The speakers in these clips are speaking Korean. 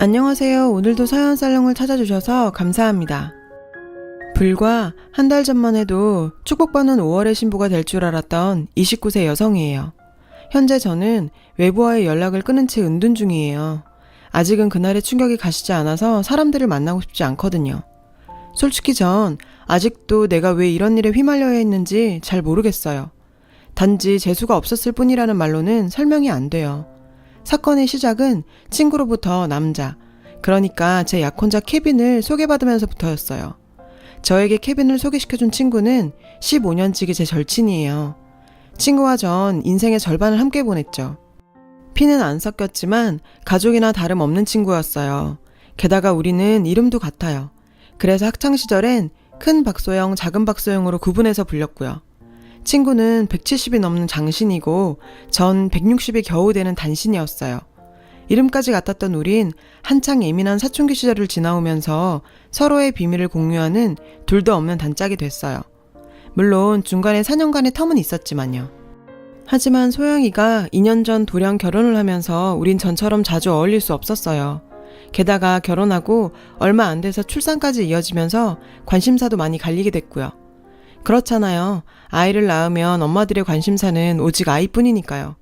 안녕하세요. 오늘도 사연살롱을 찾아주셔서 감사합니다. 불과 한 달 전만 해도 축복받는 5월의 신부가 될 줄 알았던 29세 여성이에요. 현재 저는 외부와의 연락을 끊은 채 은둔 중이에요. 아직은 그날의 충격이 가시지 않아서 사람들을 만나고 싶지 않거든요. 솔직히 전 아직도 내가 왜 이런 일에 휘말려야 했는지 잘 모르겠어요. 단지 재수가 없었을 뿐이라는 말로는 설명이 안 돼요. 사건의 시작은 친구로부터 남자, 그러니까 제 약혼자 케빈을 소개받으면서부터였어요. 저에게 케빈을 소개시켜준 친구는 15년 지기 제 절친이에요. 친구와 전 인생의 절반을 함께 보냈죠. 피는 안 섞였지만 가족이나 다름없는 친구였어요. 게다가 우리는 이름도 같아요. 그래서 학창시절엔 큰 박소영, 작은 박소영으로 구분해서 불렸고요. 친구는 170이 넘는 장신이고 전 160이 겨우 되는 단신이었어요. 이름까지 같았던 우린 한창 예민한 사춘기 시절을 지나오면서 서로의 비밀을 공유하는 둘도 없는 단짝이 됐어요. 물론 중간에 4년간의 텀은 있었지만요. 하지만 소영이가 2년 전 돌연 결혼을 하면서 우린 전처럼 자주 어울릴 수 없었어요. 게다가 결혼하고 얼마 안 돼서 출산까지 이어지면서 관심사도 많이 갈리게 됐고요. 그렇잖아요. 아이를 낳으면 엄마들의 관심사는 오직 아이뿐이니까요.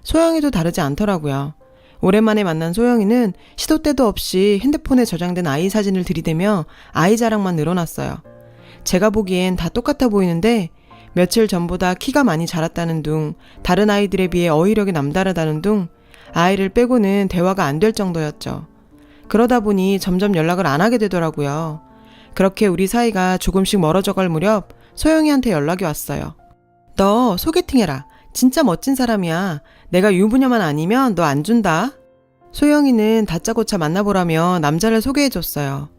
소영이도 다르지 않더라고요. 오랜만에 만난 소영이는 시도 때도 없이 핸드폰에 저장된 아이 사진을 들이대며 아이 자랑만 늘어났어요. 제가 보기엔 다 똑같아 보이는데 며칠 전보다 키가 많이 자랐다는 둥, 다른 아이들에 비해 어휘력이 남다르다는 둥, 아이를 빼고는 대화가 안 될 정도였죠. 그러다 보니 점점 연락을 안 하게 되더라고요. 그렇게 우리 사이가 조금씩 멀어져 갈 무렵 소영이한테 연락이 왔어요. 너 소개팅해라. 진짜 멋진 사람이야. 내가 유부녀만 아니면 너 안 준다. 소영이는 다짜고짜 만나보라며 남자를 소개해줬어요.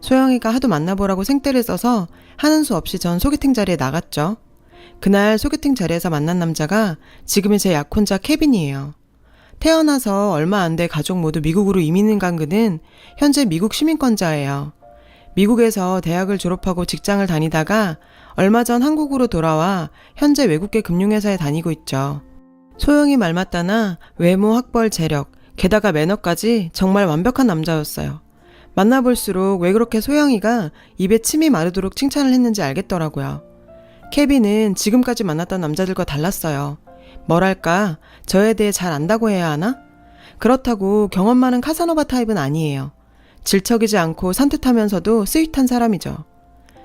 소영이가 하도 만나보라고 생떼를 써서 하는 수 없이 전 소개팅 자리에 나갔죠. 그날 소개팅 자리에서 만난 남자가 지금의 제 약혼자 케빈이에요. 태어나서 얼마 안 돼 가족 모두 미국으로 이민을 간 그는 현재 미국 시민권자예요. 미국에서 대학을 졸업하고 직장을 다니다가 얼마 전 한국으로 돌아와 현재 외국계 금융회사에 다니고 있죠. 소영이 말 맞다나 외모, 학벌, 재력, 게다가 매너까지 정말 완벽한 남자였어요. 만나볼수록 왜 그렇게 소영이가 입에 침이 마르도록 칭찬을 했는지 알겠더라고요. 케빈은 지금까지 만났던 남자들과 달랐어요. 뭐랄까, 저에 대해 잘 안다고 해야 하나? 그렇다고 경험 많은 카사노바 타입은 아니에요. 질척이지 않고 산뜻하면서도 스윗한 사람이죠.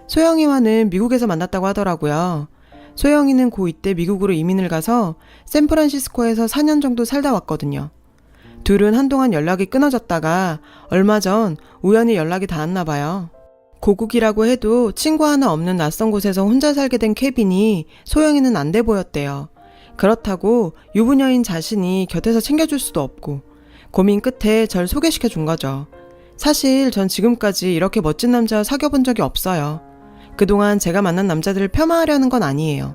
소영이와는 미국에서 만났다고 하더라고요. 소영이는 고2 때 미국으로 이민을 가서 샌프란시스코에서 4년 정도 살다 왔거든요. 둘은 한동안 연락이 끊어졌다가 얼마 전 우연히 연락이 닿았나 봐요. 고국이라고 해도 친구 하나 없는 낯선 곳에서 혼자 살게 된 케빈이 소영이는 안 돼 보였대요. 그렇다고 유부녀인 자신이 곁에서 챙겨줄 수도 없고 고민 끝에 절 소개시켜 준 거죠. 사실 전 지금까지 이렇게 멋진 남자 사귀어본 적이 없어요. 그동안 제가 만난 남자들을 폄하하려는 건 아니에요.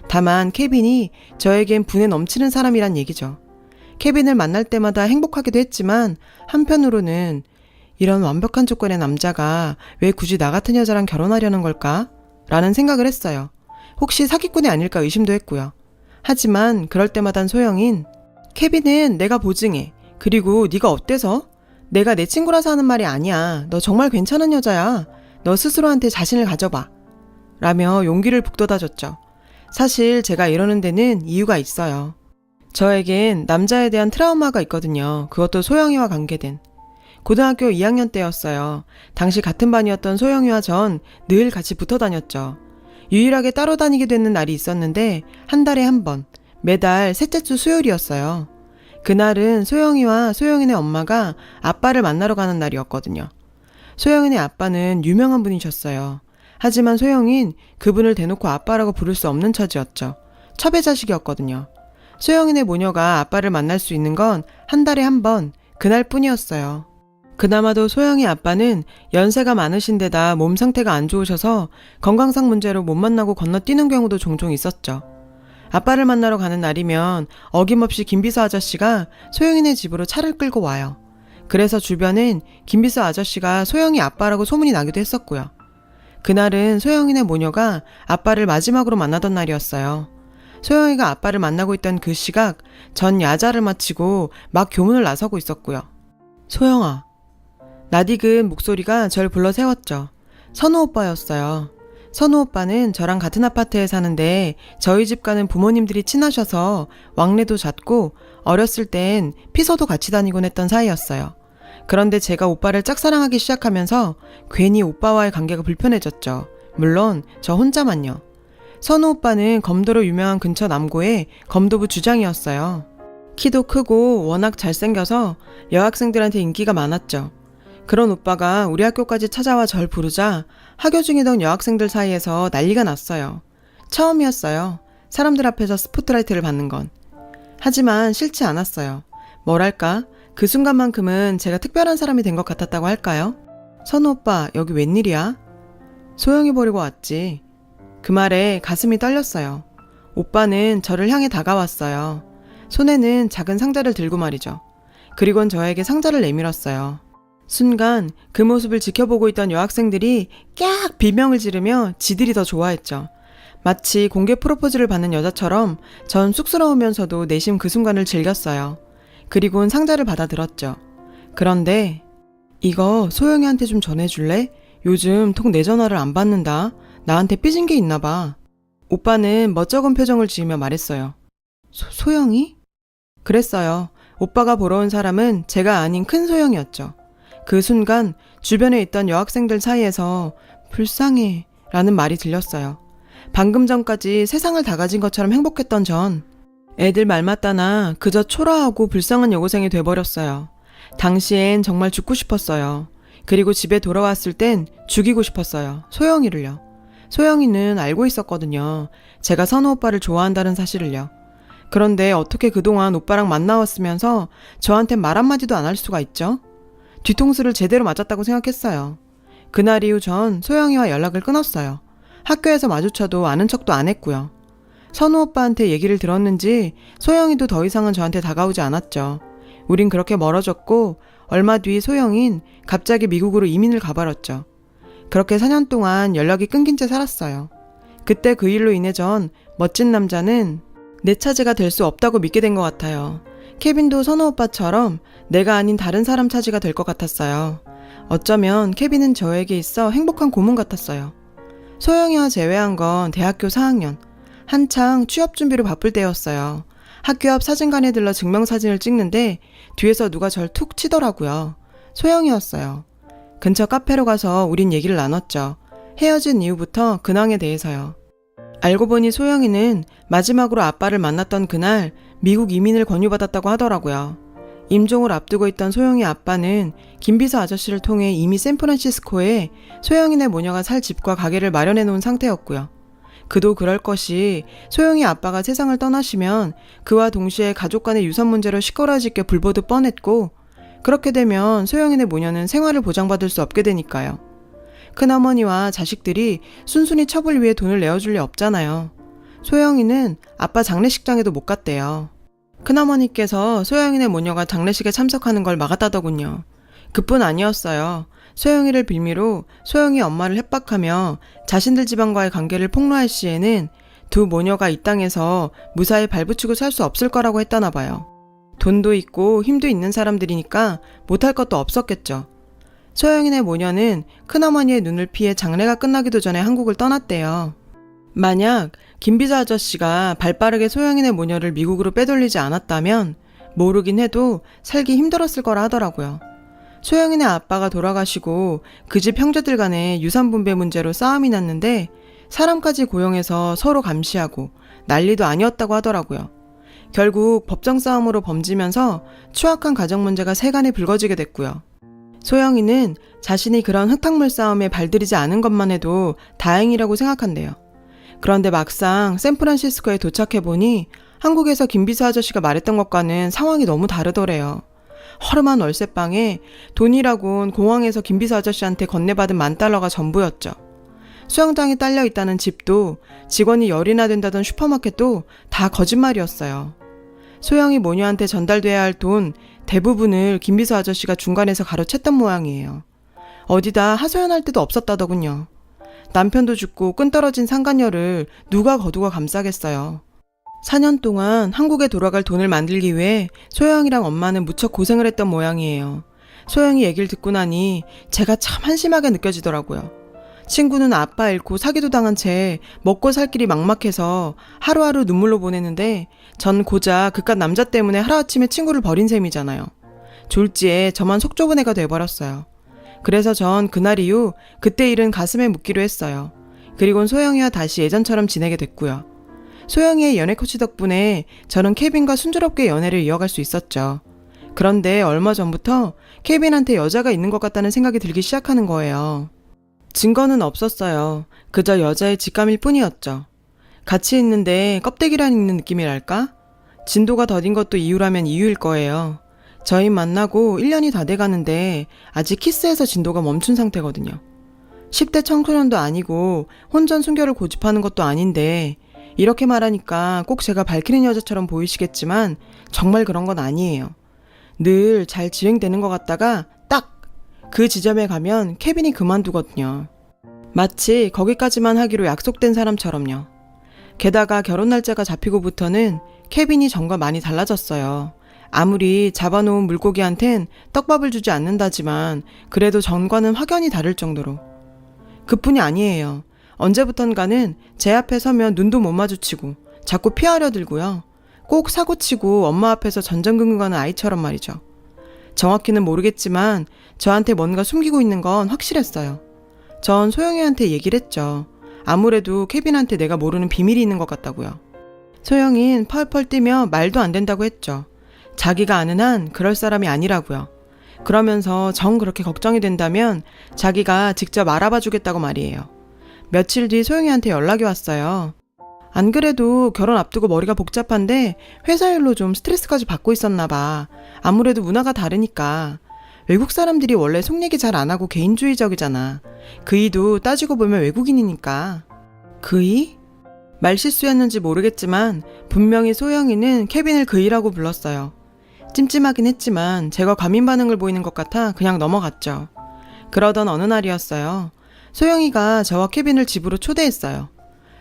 다만 케빈이 저에겐 분에 넘치는 사람이란 얘기죠. 케빈을 만날 때마다 행복하기도 했지만 한편으로는 이런 완벽한 조건의 남자가 왜 굳이 나 같은 여자랑 결혼하려는 걸까? 라는 생각을 했어요. 혹시 사기꾼이 아닐까 의심도 했고요. 하지만 그럴 때마단 소영인 케빈은 내가 보증해. 그리고 네가 어때서? 내가 내 친구라서 하는 말이 아니야. 너 정말 괜찮은 여자야. 너 스스로한테 자신을 가져봐. 라며 용기를 북돋아줬죠. 사실 제가 이러는 데는 이유가 있어요. 저에겐 남자에 대한 트라우마가 있거든요. 그것도 소영이와 관계된. 고등학교 2학년 때였어요. 당시 같은 반이었던 소영이와 전 늘 같이 붙어 다녔죠. 유일하게 따로 다니게 되는 날이 있었는데 한 달에 한 번, 매달 셋째 주 수요일이었어요. 그날은 소영이와 소영이네 엄마가 아빠를 만나러 가는 날이었거든요. 소영이네 아빠는 유명한 분이셨어요. 하지만 소영인 그분을 대놓고 아빠라고 부를 수 없는 처지였죠. 첩의 자식이었거든요. 소영이네 모녀가 아빠를 만날 수 있는 건 한 달에 한 번, 그날뿐이었어요. 그나마도 소영이 아빠는 연세가 많으신 데다 몸 상태가 안 좋으셔서 건강상 문제로 못 만나고 건너뛰는 경우도 종종 있었죠. 아빠를 만나러 가는 날이면 어김없이 김비서 아저씨가 소영이네 집으로 차를 끌고 와요. 그래서 주변엔 김비서 아저씨가 소영이 아빠라고 소문이 나기도 했었고요. 그날은 소영이네 모녀가 아빠를 마지막으로 만나던 날이었어요. 소영이가 아빠를 만나고 있던 그 시각 전 야자를 마치고 막 교문을 나서고 있었고요. 소영아, 낯익은 목소리가 절 불러 세웠죠. 선우 오빠였어요. 선우 오빠는 저랑 같은 아파트에 사는데 저희 집과는 부모님들이 친하셔서 왕래도 잦고 어렸을 땐 피서도 같이 다니곤 했던 사이였어요. 그런데 제가 오빠를 짝사랑하기 시작하면서 괜히 오빠와의 관계가 불편해졌죠. 물론 저 혼자만요. 선우 오빠는 검도로 유명한 근처 남고의 검도부 주장이었어요. 키도 크고 워낙 잘생겨서 여학생들한테 인기가 많았죠. 그런 오빠가 우리 학교까지 찾아와 절 부르자 학교 중이던 여학생들 사이에서 난리가 났어요. 처음이었어요. 사람들 앞에서 스포트라이트를 받는 건. 하지만 싫지 않았어요. 뭐랄까, 그 순간만큼은 제가 특별한 사람이 된 것 같았다고 할까요? 선우 오빠, 여기 웬일이야? 소영이 버리고 왔지. 그 말에 가슴이 떨렸어요. 오빠는 저를 향해 다가왔어요. 손에는 작은 상자를 들고 말이죠. 그리곤 저에게 상자를 내밀었어요. 순간 그 모습을 지켜보고 있던 여학생들이 깍 비명을 지르며 지들이 더 좋아했죠. 마치 공개 프로포즈를 받는 여자처럼 전 쑥스러우면서도 내심 그 순간을 즐겼어요. 그리곤 상자를 받아들었죠. 그런데 이거 소영이한테 좀 전해줄래? 요즘 통 내 전화를 안 받는다. 나한테 삐진 게 있나 봐. 오빠는 멋쩍은 표정을 지으며 말했어요. 소영이? 그랬어요. 오빠가 보러 온 사람은 제가 아닌 큰 소영이었죠. 그 순간 주변에 있던 여학생들 사이에서 불쌍해 라는 말이 들렸어요. 방금 전까지 세상을 다 가진 것처럼 행복했던 전 애들 말 맞다나 그저 초라하고 불쌍한 여고생이 돼버렸어요. 당시엔 정말 죽고 싶었어요. 그리고 집에 돌아왔을 땐 죽이고 싶었어요. 소영이를요. 소영이는 알고 있었거든요. 제가 선우 오빠를 좋아한다는 사실을요. 그런데 어떻게 그동안 오빠랑 만나왔으면서 저한텐 말 한마디도 안 할 수가 있죠? 뒤통수를 제대로 맞았다고 생각했어요. 그날 이후 전 소영이와 연락을 끊었어요. 학교에서 마주쳐도 아는 척도 안 했고요. 선우 오빠한테 얘기를 들었는지 소영이도 더 이상은 저한테 다가오지 않았죠. 우린 그렇게 멀어졌고 얼마 뒤 소영인 갑자기 미국으로 이민을 가버렸죠. 그렇게 4년 동안 연락이 끊긴 채 살았어요. 그때 그 일로 인해 전 멋진 남자는 내 차지가 될 수 없다고 믿게 된 것 같아요. 케빈도 선우 오빠처럼 내가 아닌 다른 사람 차지가 될 것 같았어요. 어쩌면 케빈은 저에게 있어 행복한 고문 같았어요. 소영이와 재회한 건 대학교 4학년. 한창 취업 준비로 바쁠 때였어요. 학교 앞 사진관에 들러 증명사진을 찍는데 뒤에서 누가 절 툭 치더라고요. 소영이었어요. 근처 카페로 가서 우린 얘기를 나눴죠. 헤어진 이후부터 근황에 대해서요. 알고 보니 소영이는 마지막으로 아빠를 만났던 그날 미국 이민을 권유받았다고 하더라고요. 임종을 앞두고 있던 소영이 아빠는 김비서 아저씨를 통해 이미 샌프란시스코에 소영이네 모녀가 살 집과 가게를 마련해 놓은 상태였고요. 그도 그럴 것이 소영이 아빠가 세상을 떠나시면 그와 동시에 가족 간의 유산 문제로 시끄러질 게 불보듯 뻔했고, 그렇게 되면 소영이네 모녀는 생활을 보장받을 수 없게 되니까요. 큰어머니와 자식들이 순순히 첩을 위해 돈을 내어줄 리 없잖아요. 소영이는 아빠 장례식장에도 못 갔대요. 큰어머니께서 소영이네 모녀가 장례식에 참석하는 걸 막았다더군요. 그뿐 아니었어요. 소영이를 빌미로 소영이 엄마를 협박하며 자신들 집안과의 관계를 폭로할 시에는 두 모녀가 이 땅에서 무사히 발붙이고 살 수 없을 거라고 했다나 봐요. 돈도 있고 힘도 있는 사람들이니까 못할 것도 없었겠죠. 소영이네 모녀는 큰어머니의 눈을 피해 장례가 끝나기도 전에 한국을 떠났대요. 만약 김비서 아저씨가 발빠르게 소영이네 모녀를 미국으로 빼돌리지 않았다면 모르긴 해도 살기 힘들었을 거라 하더라고요. 소영이네 아빠가 돌아가시고 그 집 형제들 간에 유산 분배 문제로 싸움이 났는데 사람까지 고용해서 서로 감시하고 난리도 아니었다고 하더라고요. 결국 법정 싸움으로 번지면서 추악한 가정 문제가 세간에 불거지게 됐고요. 소영이는 자신이 그런 흙탕물 싸움에 발들이지 않은 것만 해도 다행이라고 생각한대요. 그런데 막상 샌프란시스코에 도착해보니 한국에서 김비서 아저씨가 말했던 것과는 상황이 너무 다르더래요. 허름한 월세방에 돈이라곤 공항에서 김비서 아저씨한테 건네받은 $10,000가 전부였죠. 수영장이 딸려 있다는 집도 직원이 열이나 된다던 슈퍼마켓도 다 거짓말이었어요. 소영이 모녀한테 전달돼야 할 돈 대부분을 김비서 아저씨가 중간에서 가로챘던 모양이에요. 어디다 하소연할 데도 없었다더군요. 남편도 죽고 끈떨어진 상간녀를 누가 거두고 감싸겠어요. 4년 동안 한국에 돌아갈 돈을 만들기 위해 소영이랑 엄마는 무척 고생을 했던 모양이에요. 소영이 얘기를 듣고 나니 제가 참 한심하게 느껴지더라고요. 친구는 아빠 잃고 사기도 당한 채 먹고 살 길이 막막해서 하루하루 눈물로 보내는데 전 고작 그깟 남자 때문에 하루아침에 친구를 버린 셈이잖아요. 졸지에 저만 속 좁은 애가 돼버렸어요. 그래서 전 그날 이후 그때 일은 가슴에 묻기로 했어요. 그리곤 소영이와 다시 예전처럼 지내게 됐고요. 소영이의 연애 코치 덕분에 저는 케빈과 순조롭게 연애를 이어갈 수 있었죠. 그런데 얼마 전부터 케빈한테 여자가 있는 것 같다는 생각이 들기 시작하는 거예요. 증거는 없었어요. 그저 여자의 직감일 뿐이었죠. 같이 있는데 껍데기란 있는 느낌이랄까? 진도가 더딘 것도 이유라면 이유일 거예요. 저희 만나고 1년이 다 돼가는데 아직 키스에서 진도가 멈춘 상태거든요. 10대 청소년도 아니고 혼전 순결을 고집하는 것도 아닌데 이렇게 말하니까 꼭 제가 밝히는 여자처럼 보이시겠지만 정말 그런 건 아니에요. 늘 잘 진행되는 것 같다가 딱 그 지점에 가면 케빈이 그만두거든요. 마치 거기까지만 하기로 약속된 사람처럼요. 게다가 결혼 날짜가 잡히고부터는 케빈이 전과 많이 달라졌어요. 아무리 잡아놓은 물고기한텐 떡밥을 주지 않는다지만 그래도 전과는 확연히 다를 정도로. 그뿐이 아니에요. 언제부턴가는 제 앞에 서면 눈도 못 마주치고 자꾸 피하려 들고요. 꼭 사고치고 엄마 앞에서 전전긍긍하는 아이처럼 말이죠. 정확히는 모르겠지만 저한테 뭔가 숨기고 있는 건 확실했어요. 전 소영이한테 얘기를 했죠. 아무래도 케빈한테 내가 모르는 비밀이 있는 것 같다고요. 소영이는 펄펄 뛰며 말도 안 된다고 했죠. 자기가 아는 한 그럴 사람이 아니라고요. 그러면서 정 그렇게 걱정이 된다면 자기가 직접 알아봐 주겠다고 말이에요. 며칠 뒤 소영이한테 연락이 왔어요. 안 그래도 결혼 앞두고 머리가 복잡한데 회사 일로 좀 스트레스까지 받고 있었나 봐. 아무래도 문화가 다르니까. 외국 사람들이 원래 속 얘기 잘 안 하고 개인주의적이잖아. 그이도 따지고 보면 외국인이니까. 그이? 말실수였는지 모르겠지만 분명히 소영이는 케빈을 그이라고 불렀어요. 찜찜하긴 했지만 제가 과민 반응을 보이는 것 같아 그냥 넘어갔죠. 그러던 어느 날이었어요. 소영이가 저와 케빈을 집으로 초대했어요.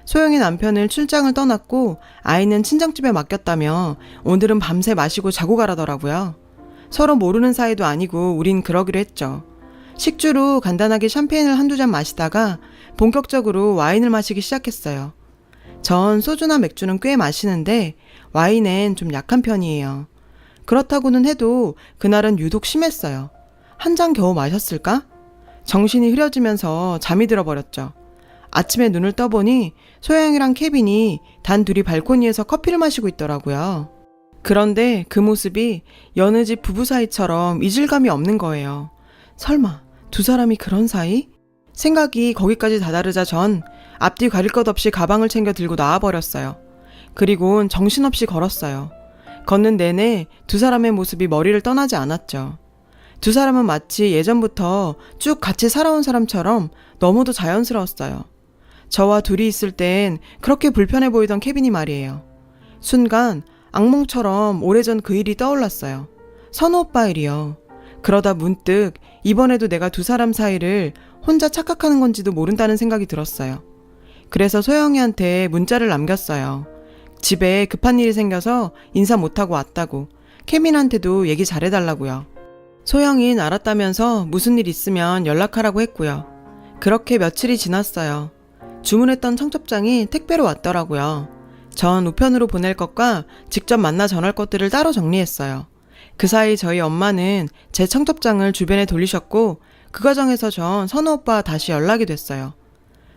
소영이 남편을 출장을 떠났고 아이는 친정집에 맡겼다며 오늘은 밤새 마시고 자고 가라더라고요. 서로 모르는 사이도 아니고 우린 그러기로 했죠. 식주로 간단하게 샴페인을 한두 잔 마시다가 본격적으로 와인을 마시기 시작했어요. 전 소주나 맥주는 꽤 마시는데 와인엔 좀 약한 편이에요. 그렇다고는 해도 그날은 유독 심했어요. 한 잔 겨우 마셨을까? 정신이 흐려지면서 잠이 들어버렸죠. 아침에 눈을 떠보니 소영이랑 케빈이 단 둘이 발코니에서 커피를 마시고 있더라고요. 그런데 그 모습이 여느 집 부부 사이처럼 이질감이 없는 거예요. 설마 두 사람이 그런 사이? 생각이 거기까지 다다르자 전 앞뒤 가릴 것 없이 가방을 챙겨 들고 나와버렸어요. 그리곤 정신없이 걸었어요. 걷는 내내 두 사람의 모습이 머리를 떠나지 않았죠. 두 사람은 마치 예전부터 쭉 같이 살아온 사람처럼 너무도 자연스러웠어요. 저와 둘이 있을 땐 그렇게 불편해 보이던 케빈이 말이에요. 순간 악몽처럼 오래전 그 일이 떠올랐어요. 선우 오빠 일이요. 그러다 문득 이번에도 내가 두 사람 사이를 혼자 착각하는 건지도 모른다는 생각이 들었어요. 그래서 소영이한테 문자를 남겼어요. 집에 급한 일이 생겨서 인사 못하고 왔다고. 케빈한테도 얘기 잘해달라고요. 소영이는 알았다면서 무슨 일 있으면 연락하라고 했고요. 그렇게 며칠이 지났어요. 주문했던 청첩장이 택배로 왔더라고요. 전 우편으로 보낼 것과 직접 만나 전할 것들을 따로 정리했어요. 그 사이 저희 엄마는 제 청첩장을 주변에 돌리셨고 그 과정에서 전 선우 오빠와 다시 연락이 됐어요.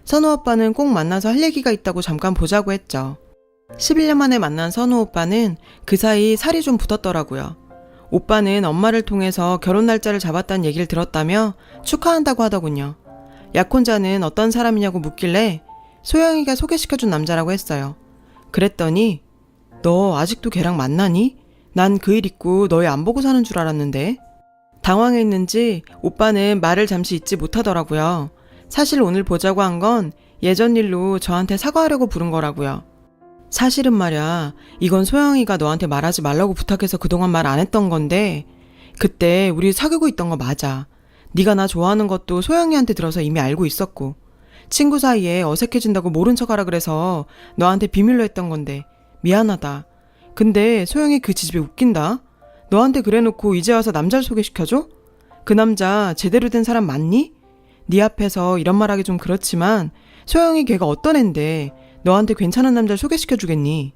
선우 오빠는 꼭 만나서 할 얘기가 있다고 잠깐 보자고 했죠. 11년 만에 만난 선우 오빠는 그 사이 살이 좀 붙었더라고요. 오빠는 엄마를 통해서 결혼 날짜를 잡았다는 얘기를 들었다며 축하한다고 하더군요. 약혼자는 어떤 사람이냐고 묻길래 소영이가 소개시켜준 남자라고 했어요. 그랬더니 너 아직도 걔랑 만나니? 난 그 일 있고 너희 안 보고 사는 줄 알았는데. 당황했는지 오빠는 말을 잠시 잇지 못하더라고요. 사실 오늘 보자고 한 건 예전 일로 저한테 사과하려고 부른 거라고요. 사실은 말야, 이건 소영이가 너한테 말하지 말라고 부탁해서 그동안 말 안 했던 건데 그때 우리 사귀고 있던 거 맞아. 네가 나 좋아하는 것도 소영이한테 들어서 이미 알고 있었고 친구 사이에 어색해진다고 모른 척하라 그래서 너한테 비밀로 했던 건데 미안하다. 근데 소영이 그 지집에 웃긴다. 너한테 그래놓고 이제 와서 남자를 소개시켜줘? 그 남자 제대로 된 사람 맞니? 네 앞에서 이런 말하기 좀 그렇지만 소영이 걔가 어떤 앤데 너한테 괜찮은 남자를 소개시켜주겠니?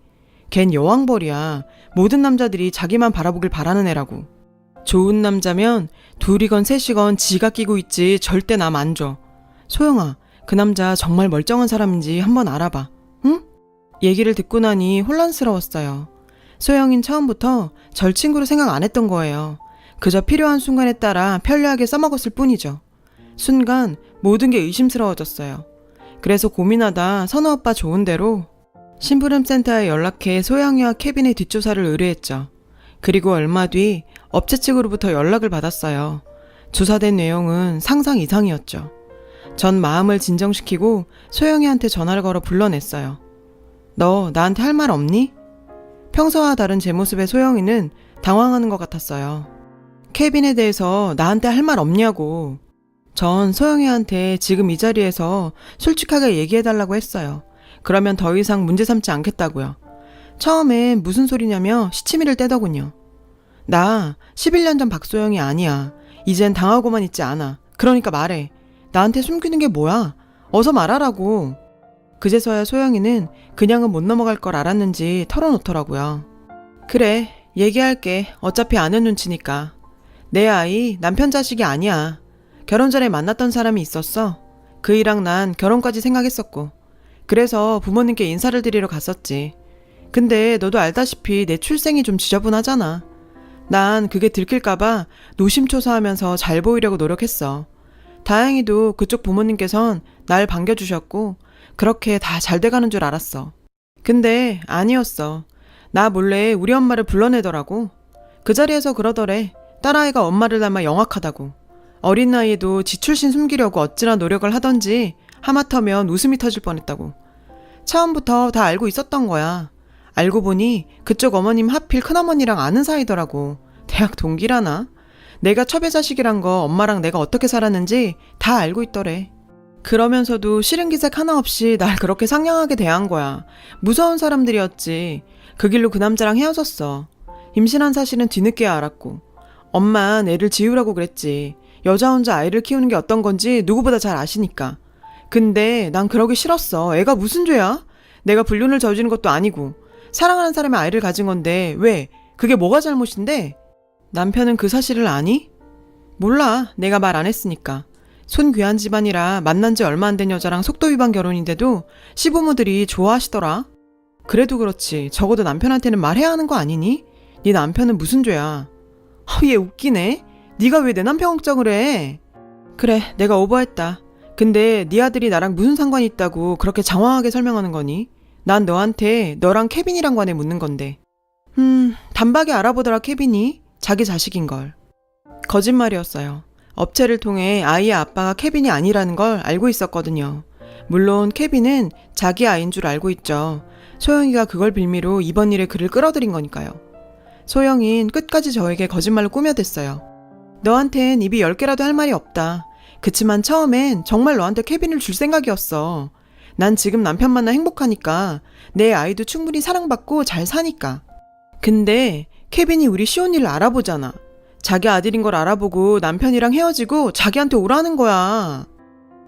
걘 여왕벌이야. 모든 남자들이 자기만 바라보길 바라는 애라고. 좋은 남자면 둘이건 셋이건 지가 끼고 있지 절대 남 안 줘. 소영아, 그 남자 정말 멀쩡한 사람인지 한번 알아봐. 응? 얘기를 듣고 나니 혼란스러웠어요. 소영인 처음부터 절 친구로 생각 안 했던 거예요. 그저 필요한 순간에 따라 편리하게 써먹었을 뿐이죠. 순간 모든 게 의심스러워졌어요. 그래서 고민하다 선우 오빠 좋은 대로 심부름센터에 연락해 소영이와 케빈의 뒷조사를 의뢰했죠. 그리고 얼마 뒤 업체 측으로부터 연락을 받았어요. 조사된 내용은 상상 이상이었죠. 전 마음을 진정시키고 소영이한테 전화를 걸어 불러냈어요. 너 나한테 할 말 없니? 평소와 다른 제 모습에 소영이는 당황하는 것 같았어요. 케빈에 대해서 나한테 할 말 없냐고. 전 소영이한테 지금 이 자리에서 솔직하게 얘기해달라고 했어요. 그러면 더 이상 문제 삼지 않겠다고요. 처음엔 무슨 소리냐며 시치미를 떼더군요. 나 11년 전 박소영이 아니야. 이젠 당하고만 있지 않아. 그러니까 말해. 나한테 숨기는 게 뭐야? 어서 말하라고. 그제서야 소영이는 그냥은 못 넘어갈 걸 알았는지 털어놓더라고요. 그래, 얘기할게. 어차피 아는 눈치니까. 내 아이 남편 자식이 아니야. 결혼 전에 만났던 사람이 있었어. 그이랑 난 결혼까지 생각했었고. 그래서 부모님께 인사를 드리러 갔었지. 근데 너도 알다시피 내 출생이 좀 지저분하잖아. 난 그게 들킬까봐 노심초사하면서 잘 보이려고 노력했어. 다행히도 그쪽 부모님께선 날 반겨주셨고 그렇게 다 잘 돼가는 줄 알았어. 근데 아니었어. 나 몰래 우리 엄마를 불러내더라고. 그 자리에서 그러더래. 딸아이가 엄마를 닮아 영악하다고. 어린 나이에도 지 출신 숨기려고 어찌나 노력을 하던지 하마터면 웃음이 터질 뻔했다고. 처음부터 다 알고 있었던 거야. 알고 보니 그쪽 어머님 하필 큰어머니랑 아는 사이더라고. 대학 동기라나? 내가 첩의 자식이란 거 엄마랑 내가 어떻게 살았는지 다 알고 있더래. 그러면서도 싫은 기색 하나 없이 날 그렇게 상냥하게 대한 거야. 무서운 사람들이었지. 그 길로 그 남자랑 헤어졌어. 임신한 사실은 뒤늦게 알았고. 엄만 애를 지우라고 그랬지. 여자 혼자 아이를 키우는 게 어떤 건지 누구보다 잘 아시니까. 근데 난 그러기 싫었어. 애가 무슨 죄야? 내가 불륜을 저지른 것도 아니고. 사랑하는 사람의 아이를 가진 건데 왜? 그게 뭐가 잘못인데? 남편은 그 사실을 아니? 몰라. 내가 말 안 했으니까. 손귀한 집안이라 만난 지 얼마 안 된 여자랑 속도 위반 결혼인데도 시부모들이 좋아하시더라. 그래도 그렇지. 적어도 남편한테는 말해야 하는 거 아니니? 네 남편은 무슨 죄야? 얘 웃기네. 네가 왜 내 남편 걱정을 해? 그래, 내가 오버했다. 근데 네 아들이 나랑 무슨 상관이 있다고 그렇게 장황하게 설명하는 거니? 난 너한테 너랑 케빈이랑 관해 묻는 건데. 단박에 알아보더라 케빈이. 자기 자식인걸. 거짓말이었어요. 업체를 통해 아이의 아빠가 케빈이 아니라는 걸 알고 있었거든요. 물론 케빈은 자기 아이인 줄 알고 있죠. 소영이가 그걸 빌미로 이번 일에 그를 끌어들인 거니까요. 소영이는 끝까지 저에게 거짓말로 꾸며댔어요. 너한텐 입이 10개라도 할 말이 없다. 그치만 처음엔 정말 너한테 케빈을 줄 생각이었어. 난 지금 남편 만나 행복하니까. 내 아이도 충분히 사랑받고 잘 사니까. 근데 케빈이 우리 시온이를 알아보잖아. 자기 아들인 걸 알아보고 남편이랑 헤어지고 자기한테 오라는 거야.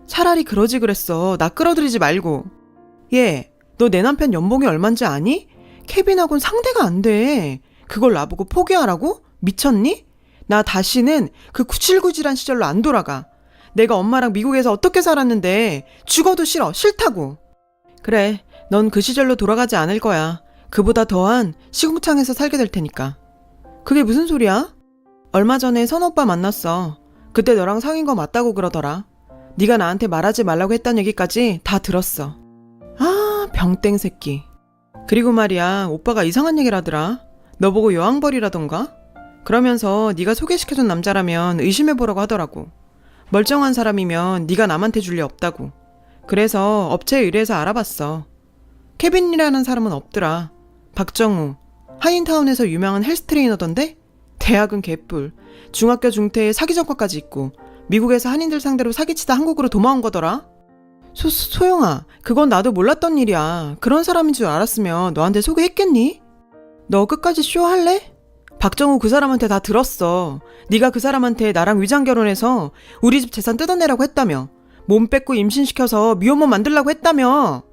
차라리 그러지 그랬어. 나 끌어들이지 말고. 얘, 너 내 남편 연봉이 얼만지 아니? 케빈하고는 상대가 안 돼. 그걸 나보고 포기하라고? 미쳤니? 나 다시는 그 구칠구질한 시절로 안 돌아가. 내가 엄마랑 미국에서 어떻게 살았는데 죽어도 싫어. 싫다고. 그래, 넌 그 시절로 돌아가지 않을 거야. 그보다 더한 시궁창에서 살게 될 테니까. 그게 무슨 소리야? 얼마 전에 선우 오빠 만났어. 그때 너랑 사귄 거 맞다고 그러더라. 네가 나한테 말하지 말라고 했단 얘기까지 다 들었어. 아, 병땡 새끼. 그리고 말이야, 오빠가 이상한 얘기를 하더라. 너 보고 여왕벌이라던가? 그러면서 네가 소개시켜준 남자라면 의심해보라고 하더라고. 멀쩡한 사람이면 네가 남한테 줄 리 없다고. 그래서 업체에 의뢰해서 알아봤어. 케빈이라는 사람은 없더라. 박정우, 한인타운에서 유명한 헬스 트레이너던데? 대학은 개뿔. 중학교 중퇴에 사기 전과까지 있고 미국에서 한인들 상대로 사기치다 한국으로 도망온 거더라. 소영아, 그건 나도 몰랐던 일이야. 그런 사람인 줄 알았으면 너한테 소개했겠니? 너 끝까지 쇼 할래? 박정우 그 사람한테 다 들었어. 네가 그 사람한테 나랑 위장 결혼해서 우리 집 재산 뜯어내라고 했다며. 몸 뺏고 임신시켜서 미혼모 만들라고 했다며.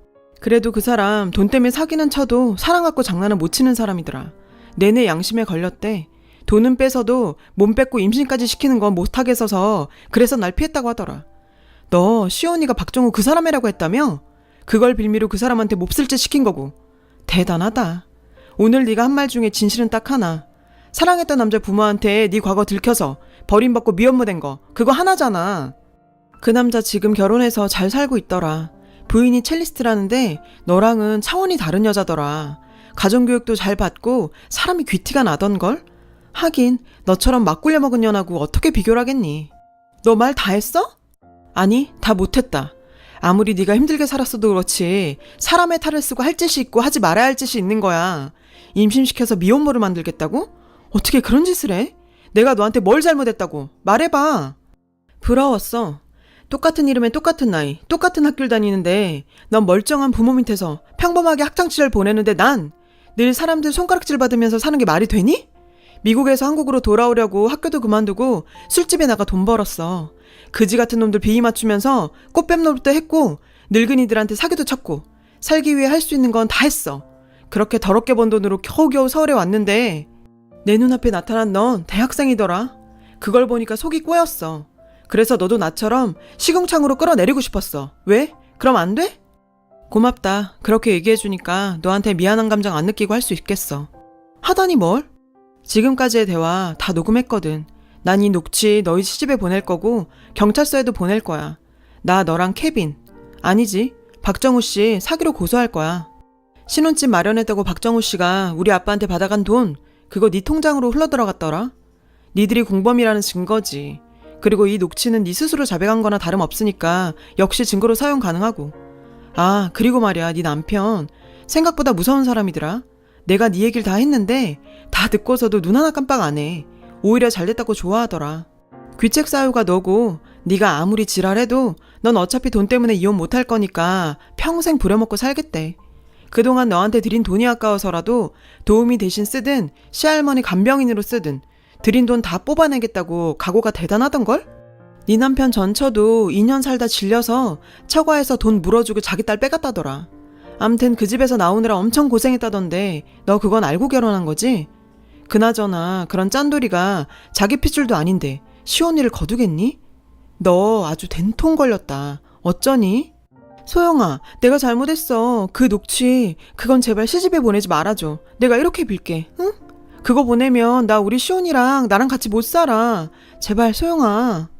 그래도 그 사람 돈 때문에 사귀는 쳐도 사랑 갖고 장난은 못 치는 사람이더라. 내내 양심에 걸렸대. 돈은 뺏어도 몸 뺏고 임신까지 시키는 건 못하겠어서 그래서 날 피했다고 하더라. 너 시온이가 박정우 그 사람이라고 했다며? 그걸 빌미로 그 사람한테 몹쓸 짓 시킨 거고. 대단하다. 오늘 네가 한 말 중에 진실은 딱 하나. 사랑했던 남자 부모한테 네 과거 들켜서 버림받고 미혼모 된 거 그거 하나잖아. 그 남자 지금 결혼해서 잘 살고 있더라. 부인이 첼리스트라는데 너랑은 차원이 다른 여자더라. 가정교육도 잘 받고 사람이 귀티가 나던걸? 하긴 너처럼 막 굴려 먹은 년하고 어떻게 비교를 하겠니? 너 말 다 했어? 아니, 다 못했다. 아무리 네가 힘들게 살았어도 그렇지 사람의 탈을 쓰고 할 짓이 있고 하지 말아야 할 짓이 있는 거야. 임신시켜서 미혼모를 만들겠다고? 어떻게 그런 짓을 해? 내가 너한테 뭘 잘못했다고? 말해봐. 부러웠어. 똑같은 이름에 똑같은 나이, 똑같은 학교를 다니는데 넌 멀쩡한 부모 밑에서 평범하게 학창시절 보내는데 난 늘 사람들 손가락질 받으면서 사는 게 말이 되니? 미국에서 한국으로 돌아오려고 학교도 그만두고 술집에 나가 돈 벌었어. 그지 같은 놈들 비위 맞추면서 꽃뱀 노릇도 했고 늙은이들한테 사기도 쳤고 살기 위해 할 수 있는 건 다 했어. 그렇게 더럽게 번 돈으로 겨우겨우 서울에 왔는데 내 눈앞에 나타난 넌 대학생이더라. 그걸 보니까 속이 꼬였어. 그래서 너도 나처럼 시궁창으로 끌어내리고 싶었어. 왜? 그럼 안 돼? 고맙다. 그렇게 얘기해주니까 너한테 미안한 감정 안 느끼고 할 수 있겠어. 하다니 뭘? 지금까지의 대화 다 녹음했거든. 난 이 녹취 너희 시집에 보낼 거고 경찰서에도 보낼 거야. 나 너랑 케빈, 아니지 박정우 씨 사기로 고소할 거야. 신혼집 마련했다고 박정우 씨가 우리 아빠한테 받아간 돈 그거 네 통장으로 흘러들어갔더라. 니들이 공범이라는 증거지. 그리고 이 녹취는 네 스스로 자백한 거나 다름없으니까 역시 증거로 사용 가능하고. 아, 그리고 말이야, 네 남편 생각보다 무서운 사람이더라. 내가 네 얘기를 다 했는데 다 듣고서도 눈 하나 깜빡 안 해. 오히려 잘됐다고 좋아하더라. 귀책 사유가 너고 네가 아무리 지랄해도 넌 어차피 돈 때문에 이혼 못할 거니까 평생 부려먹고 살겠대. 그동안 너한테 드린 돈이 아까워서라도 도우미 대신 쓰든 시할머니 간병인으로 쓰든 드린 돈 다 뽑아내겠다고 각오가 대단하던걸? 네 남편 전처도 2년 살다 질려서 처가에서 돈 물어주고 자기 딸 빼갔다더라. 암튼 그 집에서 나오느라 엄청 고생했다던데 너 그건 알고 결혼한 거지? 그나저나 그런 짠돌이가 자기 핏줄도 아닌데 시온이를 거두겠니? 너 아주 된통 걸렸다. 어쩌니? 소영아, 내가 잘못했어. 그 녹취 그건 제발 시집에 보내지 말아줘. 내가 이렇게 빌게. 응? 그거 보내면 나 우리 시온이랑 나랑 같이 못 살아. 제발 소영아.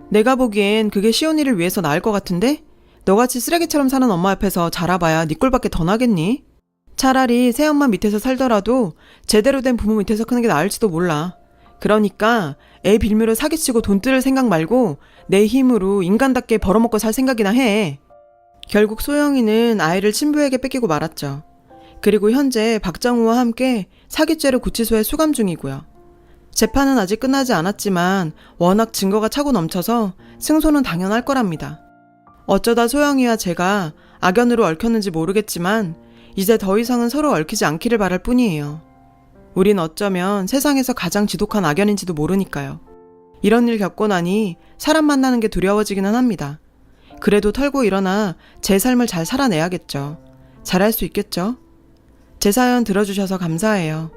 내가 보기엔 그게 시온이를 위해서 나을 것 같은데? 너같이 쓰레기처럼 사는 엄마 옆에서 자라봐야 네 꼴밖에 더 나겠니? 차라리 새엄마 밑에서 살더라도 제대로 된 부모 밑에서 크는 게 나을지도 몰라. 그러니까 애 빌미로 사기치고 돈 뜯을 생각 말고 내 힘으로 인간답게 벌어먹고 살 생각이나 해. 결국 소영이는 아이를 친부에게 뺏기고 말았죠. 그리고 현재 박정우와 함께 사기죄로 구치소에 수감 중이고요. 재판은 아직 끝나지 않았지만 워낙 증거가 차고 넘쳐서 승소는 당연할 거랍니다. 어쩌다 소영이와 제가 악연으로 얽혔는지 모르겠지만 이제 더 이상은 서로 얽히지 않기를 바랄 뿐이에요. 우린 어쩌면 세상에서 가장 지독한 악연인지도 모르니까요. 이런 일 겪고 나니 사람 만나는 게 두려워지기는 합니다. 그래도 털고 일어나 제 삶을 잘 살아내야겠죠. 잘할 수 있겠죠? 제 사연 들어주셔서 감사해요.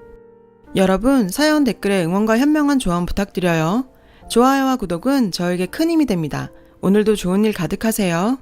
여러분, 사연 댓글에 응원과 현명한 조언 부탁드려요. 좋아요와 구독은 저에게 큰 힘이 됩니다. 오늘도 좋은 일 가득하세요.